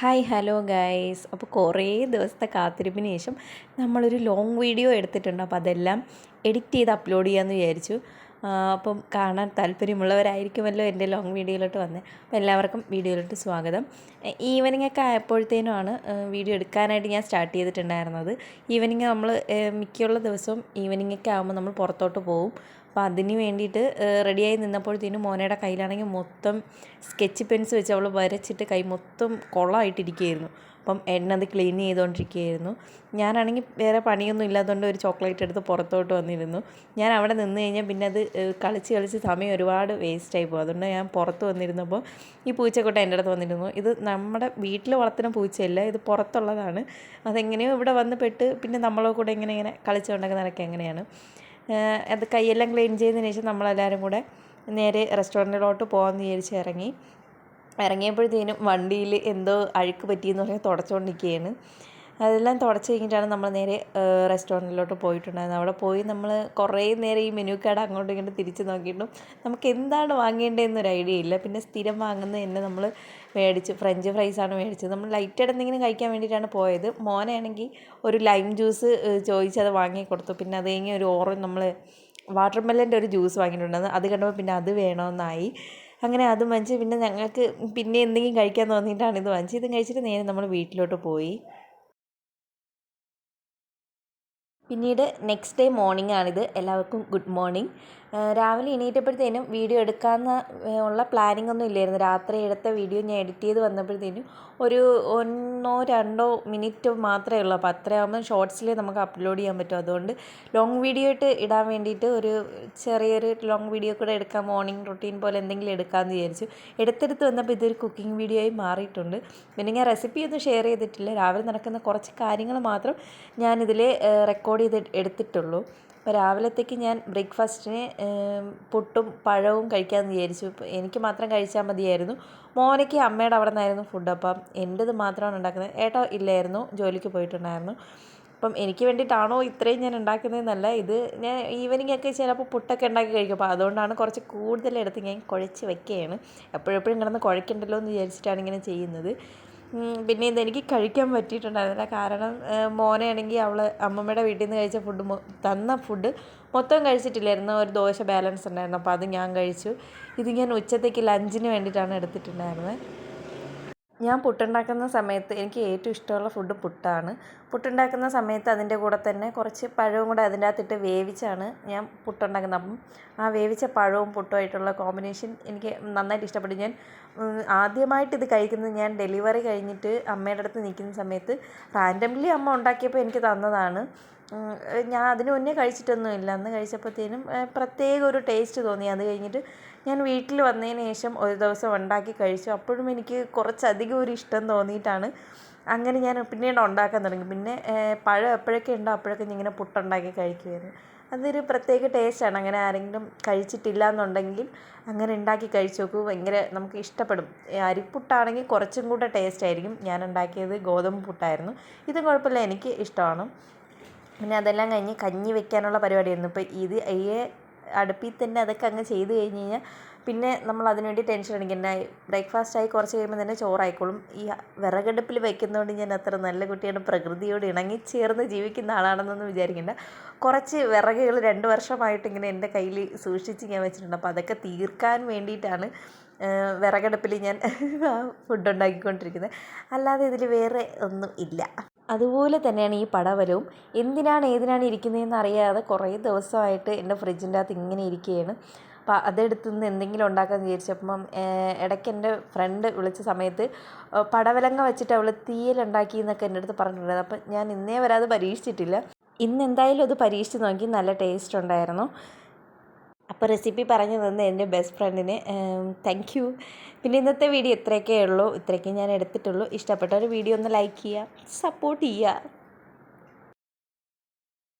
Hi hello guys. അപ്പോൾ കുറേ ദിവസത്തെ കാത്തിരിപ്പിന് ശേഷം നമ്മളൊരു ലോങ് വീഡിയോ എടുത്തിട്ടുണ്ട്. അപ്പോൾ അതെല്ലാം എഡിറ്റ് ചെയ്ത് അപ്ലോഡ് ചെയ്യാമെന്ന് വിചാരിച്ചു. അപ്പം കാണാൻ താല്പര്യമുള്ളവരായിരിക്കുമല്ലോ എൻ്റെ ലോങ് വീഡിയോയിലോട്ട് വന്നത്. അപ്പോൾ എല്ലാവർക്കും വീഡിയോയിലോട്ട് സ്വാഗതം. ഈവനിങ് ഒക്കെ ആയപ്പോഴത്തേനുമാണ് വീഡിയോ എടുക്കാനായിട്ട് ഞാൻ സ്റ്റാർട്ട് ചെയ്തിട്ടുണ്ടായിരുന്നത്. ഈവനിങ് നമ്മൾ മിക്കുള്ള ദിവസവും ഈവനിങ് ഒക്കെ ആകുമ്പോൾ നമ്മൾ പുറത്തോട്ട് പോകും. അപ്പോൾ അതിന് വേണ്ടിയിട്ട് റെഡിയായി നിന്നപ്പോഴത്തേനും മോനയുടെ കയ്യിലാണെങ്കിൽ മൊത്തം സ്കെച്ച് പെൻസ് വെച്ച് അവൾ വരച്ചിട്ട് കൈ മൊത്തം കൊളമായിട്ടിരിക്കുകയായിരുന്നു. അപ്പം എണ്ണത് ക്ലീൻ ചെയ്തുകൊണ്ടിരിക്കുകയായിരുന്നു. ഞാനാണെങ്കിൽ വേറെ പണിയൊന്നും ഇല്ലാത്തതുകൊണ്ട് ഒരു ചോക്ലേറ്റ് എടുത്ത് പുറത്തോട്ട് വന്നിരുന്നു. ഞാൻ അവിടെ നിന്ന് കഴിഞ്ഞാൽ പിന്നെ അത് കളിച്ച് സമയം ഒരുപാട് വേസ്റ്റായി പോകും. അതുകൊണ്ട് ഞാൻ പുറത്ത് വന്നിരുന്നപ്പോൾ ഈ പൂച്ചക്കൊട്ട എൻ്റെ അടുത്ത് വന്നിരുന്നു. ഇത് നമ്മുടെ വീട്ടിൽ വളർത്തുന്ന പൂച്ചയല്ല, ഇത് പുറത്തുള്ളതാണ്. അതെങ്ങനെയോ ഇവിടെ വന്ന് പെട്ട് പിന്നെ നമ്മളെ കൂടെ ഇങ്ങനെ കളിച്ചുകൊണ്ടൊക്കെ നടക്കുക എങ്ങനെയാണ്. അത് കൈയെല്ലാം ക്ലീൻ ചെയ്തതിന് ശേഷം നമ്മളെല്ലാവരും കൂടെ നേരെ റെസ്റ്റോറൻറ്റിലോട്ട് പോകാമെന്ന് വിചാരിച്ച് ഇറങ്ങിയപ്പോഴത്തേനും വണ്ടിയിൽ എന്തോ അഴുക്ക് പറ്റിയെന്ന് പറഞ്ഞാൽ തുടച്ചുകൊണ്ടിരിക്കുകയാണ്. അതെല്ലാം തുടച്ച് കഴിഞ്ഞിട്ടാണ് നമ്മൾ നേരെ റെസ്റ്റോറൻറ്റിലോട്ട് പോയിട്ടുണ്ടായിരുന്നത്. അവിടെ പോയി നമ്മൾ കുറേ നേരം ഈ മെനു കാർഡ് അങ്ങോട്ടും ഇങ്ങോട്ടും തിരിച്ച് നോക്കിയിട്ടും നമുക്ക് എന്താണ് വാങ്ങേണ്ടതെന്നൊരു ഐഡിയ ഇല്ല. പിന്നെ സ്ഥിരം വാങ്ങുന്നത് തന്നെ നമ്മൾ മേടിച്ച് ഫ്രഞ്ച് ഫ്രൈസാണ് മേടിച്ചത്. നമ്മൾ ലൈറ്റായിട്ട് എന്തെങ്കിലും കഴിക്കാൻ വേണ്ടിയിട്ടാണ് പോയത്. മോനാണെങ്കിൽ ഒരു ലൈം ജ്യൂസ് ചോദിച്ച് അത് വാങ്ങി കൊടുത്തു. പിന്നെ അത് കഴിഞ്ഞ് ഒരു നമ്മൾ വാട്ടർമെലൻ്റെ ഒരു ജ്യൂസ് വാങ്ങിയിട്ടുണ്ടായിരുന്നു. അത് കണ്ടപ്പോൾ പിന്നെ അത് വേണമെന്നായി. അങ്ങനെ അത് വാങ്ങിച്ച് പിന്നെ ഞങ്ങൾക്ക് പിന്നെ എന്തെങ്കിലും കഴിക്കാൻ തോന്നിയിട്ടാണ് ഇത് വാങ്ങിച്ചത്. ഇത് കഴിച്ചിട്ട് നേരെ നമ്മൾ വീട്ടിലോട്ട് പോയി. പിന്നീട് നെക്സ്റ്റ് ഡേ മോർണിംഗ് ആണിത്. എല്ലാവർക്കും ഗുഡ് മോർണിംഗ്. രാവിലെ എണീറ്റപ്പോഴത്തേനും വീഡിയോ എടുക്കാമെന്ന് ഉള്ള പ്ലാനിംഗ് ഒന്നും ഇല്ലായിരുന്നു. രാത്രി എടുത്ത വീഡിയോ ഞാൻ എഡിറ്റ് ചെയ്ത് വന്നപ്പോഴത്തേനും ഒരു 1-2 മിനിറ്റ് മാത്രമേ ഉള്ളൂ. അപ്പോൾ അത്രയാകുമ്പോൾ ഷോർട്സിൽ നമുക്ക് അപ്ലോഡ് ചെയ്യാൻ പറ്റും. അതുകൊണ്ട് ലോങ് വീഡിയോ ആയിട്ട് ഇടാൻ വേണ്ടിയിട്ട് ഒരു ചെറിയൊരു ലോങ് വീഡിയോ കൂടെ എടുക്കാം, മോർണിംഗ് റൊട്ടീൻ പോലെ എന്തെങ്കിലും എടുക്കാമെന്ന് വിചാരിച്ചു. എടുത്തെടുത്ത് വന്നപ്പോൾ ഇതൊരു കുക്കിംഗ് വീഡിയോ ആയി മാറിയിട്ടുണ്ട്. പിന്നെ ഞാൻ റെസിപ്പി ഒന്നും ഷെയർ ചെയ്തിട്ടില്ല. രാവിലെ നടക്കുന്ന കുറച്ച് കാര്യങ്ങൾ മാത്രം ഞാനിതിൽ റെക്കോർഡ് ചെയ്ത് എടുത്തിട്ടുള്ളൂ. അപ്പോൾ രാവിലത്തേക്ക് ഞാൻ ബ്രേക്ക്ഫാസ്റ്റിന് പുട്ടും പഴവും കഴിക്കാമെന്ന് വിചാരിച്ചു. എനിക്ക് മാത്രം കഴിച്ചാൽ മതിയായിരുന്നു. മോനയ്ക്ക് അമ്മയുടെ അവിടെ നിന്നായിരുന്നു ഫുഡ്. അപ്പം എൻ്റേത് മാത്രമാണ് ഉണ്ടാക്കുന്നത്. ഏട്ടാ ഇല്ലായിരുന്നു, ജോലിക്ക് പോയിട്ടുണ്ടായിരുന്നു. അപ്പം എനിക്ക് വേണ്ടിയിട്ടാണോ ഇത്രയും ഞാൻ ഉണ്ടാക്കുന്നതെന്നല്ല, ഇത് ഞാൻ ഈവനിങ് ഒക്കെ ചിലപ്പോൾ പുട്ടൊക്കെ ഉണ്ടാക്കി കഴിക്കും. അപ്പോൾ അതുകൊണ്ടാണ് കുറച്ച് കൂടുതലെടുത്ത് ഞാൻ കുഴച്ച് വയ്ക്കുകയാണ്. എപ്പോഴെപ്പോഴും കിടന്ന് കുഴക്കണ്ടല്ലോ എന്ന് വിചാരിച്ചിട്ടാണ് ഇങ്ങനെ ചെയ്യുന്നത്. പിന്നെ ഇതെനിക്ക് കഴിക്കാൻ പറ്റിയിട്ടുണ്ടായിരുന്നില്ല. കാരണം മോനെയാണെങ്കിൽ അവൾ അമ്മമ്മയുടെ വീട്ടിൽ നിന്ന് കഴിച്ച തന്ന ഫുഡ് മൊത്തം കഴിച്ചിട്ടില്ലായിരുന്നു. ഒരു ദോശ ബാലൻസ് ഉണ്ടായിരുന്നു. അപ്പോൾ അത് ഞാൻ കഴിച്ചു. ഇത് ഞാൻ ഉച്ചത്തേക്ക് ലഞ്ചിന് വേണ്ടിയിട്ടാണ് എടുത്തിട്ടുണ്ടായിരുന്നത്. ഞാൻ പുട്ടുണ്ടാക്കുന്ന സമയത്ത് എനിക്ക് ഏറ്റവും ഇഷ്ടമുള്ള ഫുഡ് പുട്ടാണ്. പുട്ടുണ്ടാക്കുന്ന സമയത്ത് അതിൻ്റെ കൂടെ തന്നെ കുറച്ച് പഴവും കൂടെ അതിൻ്റെ അകത്തിട്ട് വേവിച്ചാണ് ഞാൻ പുട്ടുണ്ടാക്കുന്നത്. അപ്പം ആ വേവിച്ച പഴവും പുട്ടുമായിട്ടുള്ള കോമ്പിനേഷൻ എനിക്ക് നന്നായിട്ട് ഇഷ്ടപ്പെട്ടു. ഞാൻ ആദ്യമായിട്ട് ഇത് കഴിക്കുന്നത് ഞാൻ ഡെലിവറി കഴിഞ്ഞിട്ട് അമ്മയുടെ അടുത്ത് നിൽക്കുന്ന സമയത്ത് റാൻഡംലി അമ്മ ഉണ്ടാക്കിയപ്പോൾ എനിക്ക് തന്നതാണ്. ഞാൻ അതിന് മുന്നേ കഴിച്ചിട്ടൊന്നുമില്ല. അന്ന് കഴിച്ചപ്പോഴത്തേനും പ്രത്യേക ഒരു ടേസ്റ്റ് തോന്നി. അത് കഴിഞ്ഞിട്ട് ഞാൻ വീട്ടിൽ വന്നതിന് ശേഷം ഒരു ദിവസം ഉണ്ടാക്കി കഴിച്ചു. അപ്പോഴും എനിക്ക് കുറച്ചധികം ഒരു ഇഷ്ടം തോന്നിയിട്ടാണ് അങ്ങനെ ഞാൻ പിന്നീട് ഉണ്ടാക്കാൻ തുടങ്ങി. പിന്നെ പഴം എപ്പോഴൊക്കെ ഉണ്ടോ അപ്പോഴൊക്കെ ഞാൻ ഇങ്ങനെ പുട്ടുണ്ടാക്കി കഴിക്കുമായിരുന്നു. അതൊരു പ്രത്യേക ടേസ്റ്റാണ്. അങ്ങനെ ആരെങ്കിലും കഴിച്ചിട്ടില്ല എന്നുണ്ടെങ്കിൽ അങ്ങനെ ഉണ്ടാക്കി കഴിച്ച് നോക്കൂ. ഭയങ്കര നമുക്ക് ഇഷ്ടപ്പെടും. അരിപ്പുട്ടാണെങ്കിൽ കുറച്ചും കൂടെ ടേസ്റ്റ് ആയിരിക്കും. ഞാൻ ഉണ്ടാക്കിയത് ഗോതമ്പ് പുട്ടായിരുന്നു. ഇതും കുഴപ്പമില്ല, എനിക്ക് ഇഷ്ടമാണ്. പിന്നെ അതെല്ലാം കഴിഞ്ഞ് കഞ്ഞി വെക്കാനുള്ള പരിപാടിയായിരുന്നു. ഇപ്പോൾ ഈ അടുപ്പിൽ തന്നെ അതൊക്കെ അങ്ങ് ചെയ്ത് കഴിഞ്ഞ് കഴിഞ്ഞാൽ പിന്നെ നമ്മൾ അതിന് വേണ്ടി ടെൻഷൻ അടിക്കണ്ട. ബ്രേക്ക്ഫാസ്റ്റായി കുറച്ച് കഴിയുമ്പോൾ തന്നെ ചോറായിക്കോളും. ഈ വിറകടുപ്പിൽ വയ്ക്കുന്നതുകൊണ്ട് ഞാൻ അത്ര നല്ല കുട്ടിയാണ്, പ്രകൃതിയോട് ഇണങ്ങിച്ചേർന്ന് ജീവിക്കുന്ന ആളാണെന്നൊന്നും വിചാരിക്കേണ്ട. കുറച്ച് വിറകുകൾ 2 വർഷമായിട്ട് ഇങ്ങനെ എൻ്റെ കയ്യിൽ സൂക്ഷിച്ച് ഞാൻ വെച്ചിട്ടുണ്ട്. അപ്പോൾ അതൊക്കെ തീർക്കാൻ വേണ്ടിയിട്ടാണ് വിറകടുപ്പിൽ ഞാൻ ഫുഡ് ഉണ്ടാക്കിക്കൊണ്ടിരിക്കുന്നത്. അല്ലാതെ ഇതിൽ വേറെ ഒന്നും ഇല്ല. അതുപോലെ തന്നെയാണ് ഈ പടവലവും. ഏതിനാണ് ഇരിക്കുന്നതെന്ന് അറിയാതെ കുറേ ദിവസമായിട്ട് എൻ്റെ ഫ്രിഡ്ജിൻ്റെ അകത്ത് ഇങ്ങനെ ഇരിക്കുകയാണ്. അപ്പോൾ അതെടുത്ത് നിന്ന് എന്തെങ്കിലും ഉണ്ടാക്കാമെന്ന് വിചാരിച്ചപ്പം ഇടയ്ക്ക് എൻ്റെ ഫ്രണ്ട് വിളിച്ച സമയത്ത് പടവലങ്ങ വെച്ചിട്ട് അവൾ തീയലുണ്ടാക്കി എന്നൊക്കെ എൻ്റെ അടുത്ത് പറഞ്ഞിട്ടുണ്ടായിരുന്നു. അപ്പം ഞാൻ ഇന്നേ വരെ അത് പരീക്ഷിച്ചിട്ടില്ല. ഇന്ന് എന്തായാലും അത് പരീക്ഷിച്ച് നോക്കി, നല്ല ടേസ്റ്റ് ഉണ്ടായിരുന്നു. അപ്പോൾ റെസിപ്പി പറഞ്ഞു തന്ന എൻ്റെ ബെസ്റ്റ് ഫ്രണ്ടിന് താങ്ക് യു. പിന്നെ ഇന്നത്തെ വീഡിയോ ഇത്രയൊക്കെ ഞാൻ എടുത്തിട്ടുള്ളൂ. ഇഷ്ടപ്പെട്ട ഒരു വീഡിയോ ഒന്ന് ലൈക്ക് ചെയ്യുക, സപ്പോർട്ട് ചെയ്യുക.